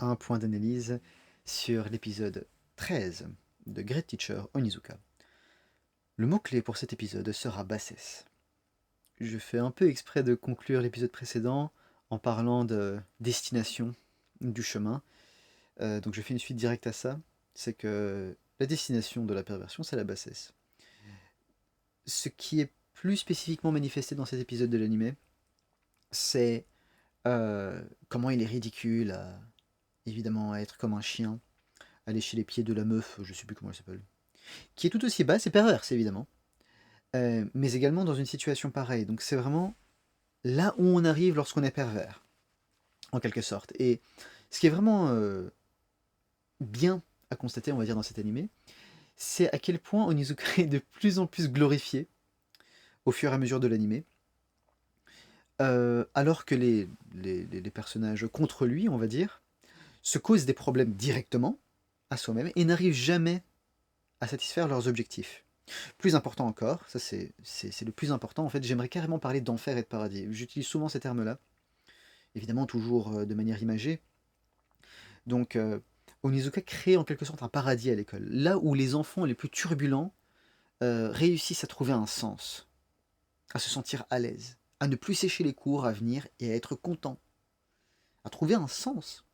un point d'analyse sur l'épisode 13 de Great Teacher Onizuka. Le mot-clé pour cet épisode sera bassesse. Je fais un peu exprès de conclure l'épisode précédent en parlant de destination du chemin. Donc je fais une suite directe à ça. C'est que la destination de la perversion, c'est la bassesse. Ce qui est plus spécifiquement manifesté dans cet épisode de l'anime, c'est comment il est ridicule évidemment, à être comme un chien, à lécher les pieds de la meuf, je sais plus comment elle s'appelle, qui est tout aussi basse et perverse évidemment, mais également dans une situation pareille. Donc c'est vraiment là où on arrive lorsqu'on est pervers, en quelque sorte. Et ce qui est vraiment bien à constater, on va dire, dans cet animé, c'est à quel point Onizuka est de plus en plus glorifié au fur et à mesure de l'animé, alors que les personnages contre lui, on va dire, se causent des problèmes directement à soi-même et n'arrivent jamais à satisfaire leurs objectifs. Plus important encore, ça c'est le plus important, en fait, j'aimerais carrément parler d'enfer et de paradis. J'utilise souvent ces termes-là, évidemment toujours de manière imagée. Donc, Onizuka crée en quelque sorte un paradis à l'école, là où les enfants les plus turbulents réussissent à trouver un sens, à se sentir à l'aise, à ne plus sécher les cours à venir et à être content, à trouver un sens.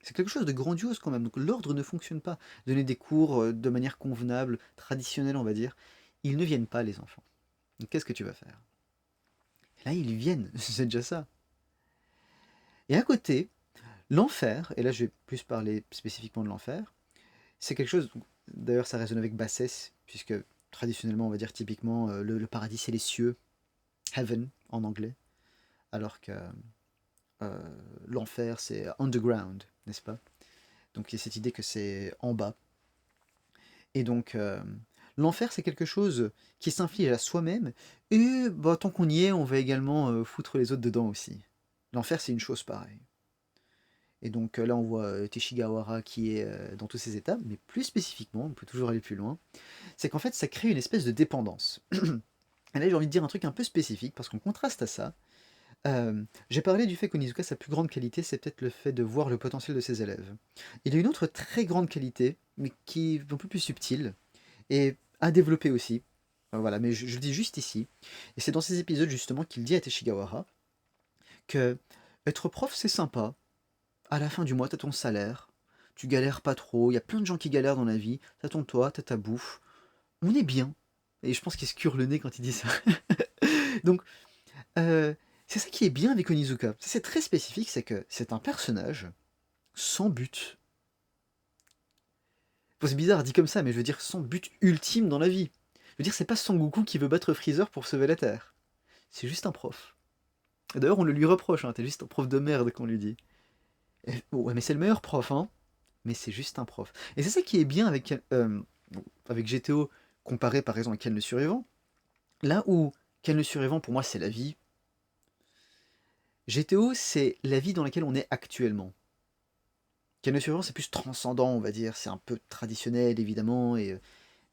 C'est quelque chose de grandiose quand même. Donc l'ordre ne fonctionne pas. Donner des cours de manière convenable, traditionnelle, on va dire, ils ne viennent pas, les enfants. Donc qu'est-ce que tu vas faire? Et là, ils viennent, c'est déjà ça. Et à côté, l'enfer, et là je vais plus parler spécifiquement de l'enfer, c'est quelque chose, d'ailleurs ça résonne avec bassesse, puisque traditionnellement, on va dire typiquement, le paradis c'est les cieux, heaven en anglais, alors que euh, l'enfer c'est underground, n'est-ce pas? Donc il y a cette idée que c'est en bas. Et donc, l'enfer, c'est quelque chose qui s'inflige à soi-même, et bah, tant qu'on y est, on va également foutre les autres dedans aussi. L'enfer, c'est une chose pareille. Et donc là, on voit Teshigawara qui est dans tous ses états, mais plus spécifiquement, on peut toujours aller plus loin, c'est qu'en fait, ça crée une espèce de dépendance. Et là, j'ai envie de dire un truc un peu spécifique, parce qu'en contraste à ça, j'ai parlé du fait qu'Onizuka, sa plus grande qualité, c'est peut-être le fait de voir le potentiel de ses élèves. Il a une autre très grande qualité, mais qui est un peu plus subtile, et à développer aussi. Voilà, mais je le dis juste ici. Et c'est dans ces épisodes justement qu'il dit à Teshigawara que être prof c'est sympa. À la fin du mois, t'as ton salaire. Tu galères pas trop. Il y a plein de gens qui galèrent dans la vie. T'as ton toit, t'as ta bouffe. On est bien. Et je pense qu'il se cure le nez quand il dit ça. Donc, euh, c'est ça qui est bien avec Onizuka. Ça, c'est très spécifique, c'est que c'est un personnage sans but. Bon, c'est bizarre dit comme ça, mais je veux dire sans but ultime dans la vie. Je veux dire, c'est pas Son Goku qui veut battre Freezer pour sauver la Terre. C'est juste un prof. Et d'ailleurs, on le lui reproche, hein, t'es juste un prof de merde qu'on lui dit. Ouais, mais c'est le meilleur prof, hein. Mais c'est juste un prof. Et c'est ça qui est bien avec GTO, comparé par exemple à Ken le Survivant. Là où Ken le Survivant, pour moi, c'est la vie. GTO, c'est la vie dans laquelle on est actuellement. Ken le Survivant, c'est plus transcendant, on va dire. C'est un peu traditionnel, évidemment.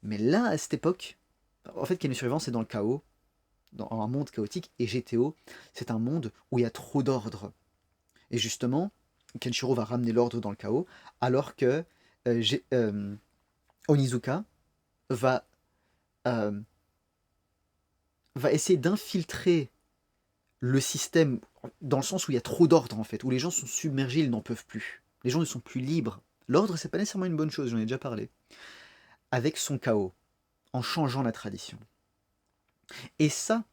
Mais là, à cette époque, en fait, Ken le Survivant, c'est dans le chaos, dans un monde chaotique, et GTO, c'est un monde où il y a trop d'ordre. Et justement, Kenshiro va ramener l'ordre dans le chaos, alors que Onizuka va, euh, va essayer d'infiltrer le système dans le sens où il y a trop d'ordre en fait, où les gens sont submergés, ils n'en peuvent plus. Les gens ne sont plus libres. L'ordre, c'est pas nécessairement une bonne chose, j'en ai déjà parlé. Avec son chaos, en changeant la tradition. Et ça,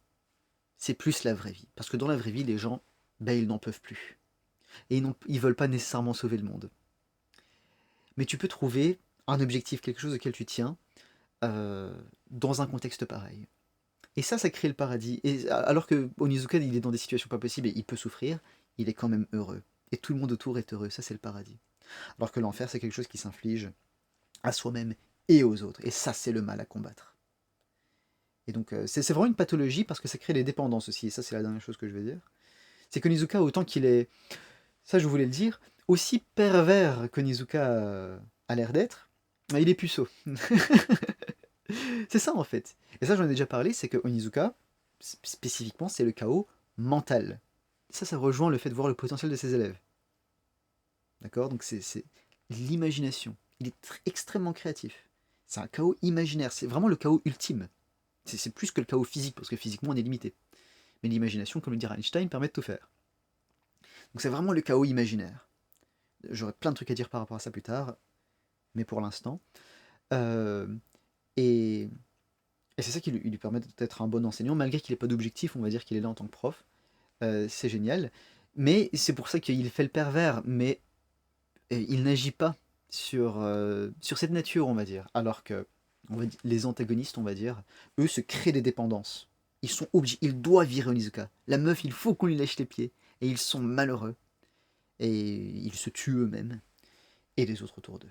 c'est plus la vraie vie. Parce que dans la vraie vie, les gens, ben, ils n'en peuvent plus. Et ils veulent pas nécessairement sauver le monde. Mais tu peux trouver un objectif, quelque chose auquel tu tiens, euh, dans un contexte pareil. Et ça crée le paradis. Et alors que Onizuka, il est dans des situations pas possibles et il peut souffrir, il est quand même heureux. Et tout le monde autour est heureux. Ça, c'est le paradis. Alors que l'enfer, c'est quelque chose qui s'inflige à soi-même et aux autres. Et ça, c'est le mal à combattre. Et donc, c'est vraiment une pathologie parce que ça crée des dépendances aussi. Et ça, c'est la dernière chose que je vais dire. C'est que Onizuka, autant qu'il est, ça je voulais le dire, aussi pervers qu'Onizuka a l'air d'être, il est puceau. C'est ça en fait. Et ça j'en ai déjà parlé, c'est que Onizuka, spécifiquement, c'est le chaos mental. Ça rejoint le fait de voir le potentiel de ses élèves. D'accord? Donc c'est l'imagination. Il est extrêmement créatif. C'est un chaos imaginaire, c'est vraiment le chaos ultime. C'est plus que le chaos physique, parce que physiquement on est limité. Mais l'imagination, comme le dirait Einstein, permet de tout faire. Donc c'est vraiment le chaos imaginaire. J'aurai plein de trucs à dire par rapport à ça plus tard, mais pour l'instant. Euh, et, et c'est ça qui lui permet d'être un bon enseignant, malgré qu'il n'ait pas d'objectif, on va dire qu'il est là en tant que prof. C'est génial. Mais c'est pour ça qu'il fait le pervers, mais il n'agit pas sur cette nature, on va dire. Alors que les antagonistes, on va dire, eux se créent des dépendances. Ils sont obligés, ils doivent virer Onizuka. La meuf, il faut qu'on lui lèche les pieds. Et ils sont malheureux. Et ils se tuent eux-mêmes. Et les autres autour d'eux.